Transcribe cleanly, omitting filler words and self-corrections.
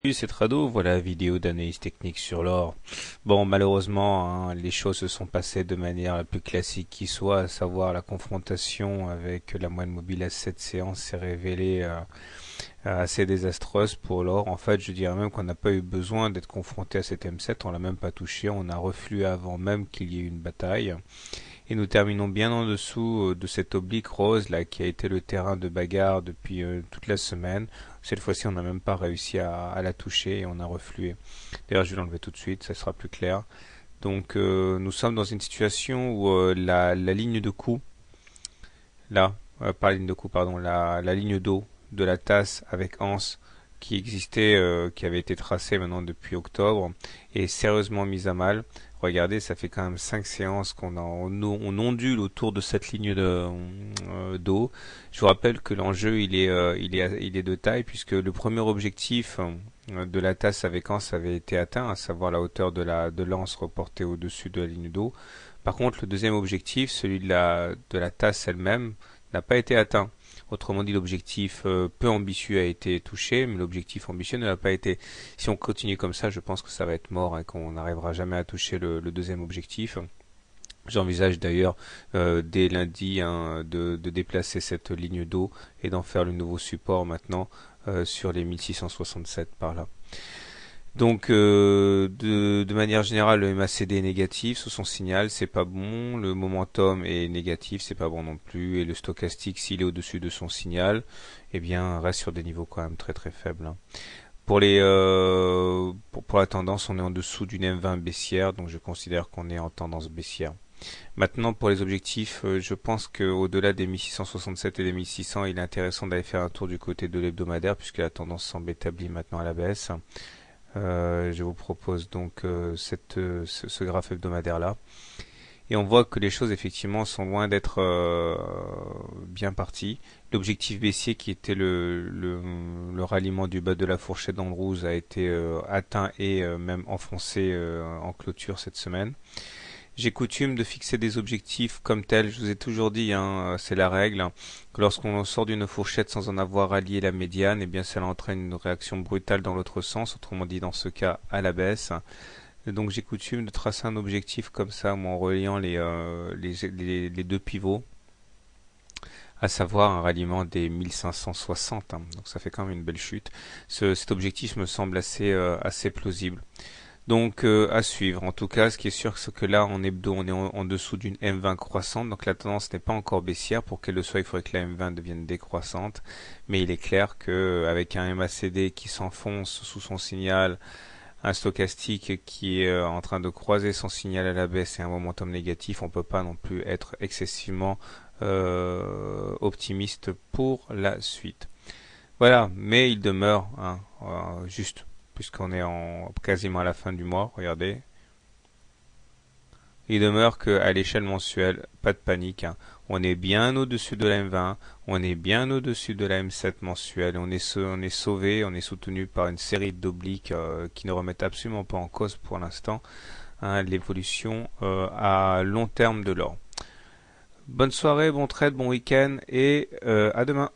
Salut, c'est Trado, voilà la vidéo d'analyse technique sur l'or. Bon, malheureusement, hein, les choses se sont passées de manière la plus classique qui soit, à savoir la confrontation avec la moyenne mobile à 7 séances s'est révélée assez désastreuse pour l'or. En fait, je dirais même qu'on n'a pas eu besoin d'être confronté à cet M7, on l'a même pas touché, on a reflué avant même qu'il y ait eu une bataille. Et nous terminons bien en dessous de cette oblique rose là qui a été le terrain de bagarre depuis toute la semaine. Cette fois-ci, on n'a même pas réussi à la toucher et on a reflué. D'ailleurs, je vais l'enlever tout de suite, ça sera plus clair. Donc, nous sommes dans une situation où la ligne de coup, là, pas la ligne de coup, pardon, la ligne d'eau de la tasse avec anse qui existait, qui avait été tracée maintenant depuis octobre, est sérieusement mise à mal. Regardez, ça fait quand même 5 séances on ondule autour de cette ligne d'eau. Je vous rappelle que l'enjeu il est de taille puisque le premier objectif de la tasse avec anse avait été atteint, à savoir la hauteur de l'anse reportée au-dessus de la ligne d'eau. Par contre, le deuxième objectif, celui de la tasse elle-même, n'a pas été atteint. Autrement dit, l'objectif peu ambitieux a été touché, mais l'objectif ambitieux ne l'a pas été. Si on continue comme ça, je pense que ça va être mort et qu'on n'arrivera jamais à toucher le deuxième objectif. J'envisage d'ailleurs dès lundi hein, de déplacer cette ligne d'eau et d'en faire le nouveau support maintenant sur les 1667 par là. Donc de manière générale, le MACD est négatif sous son signal, c'est pas bon. Le momentum est négatif, c'est pas bon non plus. Et le stochastique, s'il est au-dessus de son signal, eh bien reste sur des niveaux quand même très très faibles. Hein. Pour la tendance, on est en dessous d'une M20 baissière, donc je considère qu'on est en tendance baissière. Maintenant, pour les objectifs, je pense qu'au-delà des 1667 et des 1600, il est intéressant d'aller faire un tour du côté de l'hebdomadaire, puisque la tendance semble établie maintenant à la baisse. Je vous propose donc ce graphe hebdomadaire là. Et on voit que les choses effectivement sont loin d'être bien parties. L'objectif baissier qui était le ralliement du bas de la fourchette d'Andrews a été atteint et même enfoncé en clôture cette semaine. J'ai coutume de fixer des objectifs comme tels. Je vous ai toujours dit, hein, c'est la règle, hein, que lorsqu'on sort d'une fourchette sans en avoir allié la médiane, eh bien cela entraîne une réaction brutale dans l'autre sens, autrement dit dans ce cas à la baisse. Et donc j'ai coutume de tracer un objectif comme ça, moi, en reliant les deux pivots, à savoir un ralliement des 1560. Hein. Donc ça fait quand même une belle chute. Cet objectif me semble assez plausible. Donc à suivre. En tout cas, ce qui est sûr, c'est que là, en hebdo, on est en dessous d'une M20 croissante. Donc la tendance n'est pas encore baissière. Pour qu'elle le soit, il faudrait que la M20 devienne décroissante. Mais il est clair que avec un MACD qui s'enfonce sous son signal, un stochastique qui est en train de croiser son signal à la baisse et un momentum négatif, on peut pas non plus être excessivement optimiste pour la suite. Voilà, mais il demeure juste puisqu'on est quasiment à la fin du mois, regardez. Il demeure qu'à l'échelle mensuelle, pas de panique. Hein. On est bien au-dessus de la M20, on est bien au-dessus de la M7 mensuelle, on est sauvé, on est soutenu par une série d'obliques qui ne remettent absolument pas en cause pour l'instant hein, l'évolution à long terme de l'or. Bonne soirée, bon trade, bon week-end et à demain.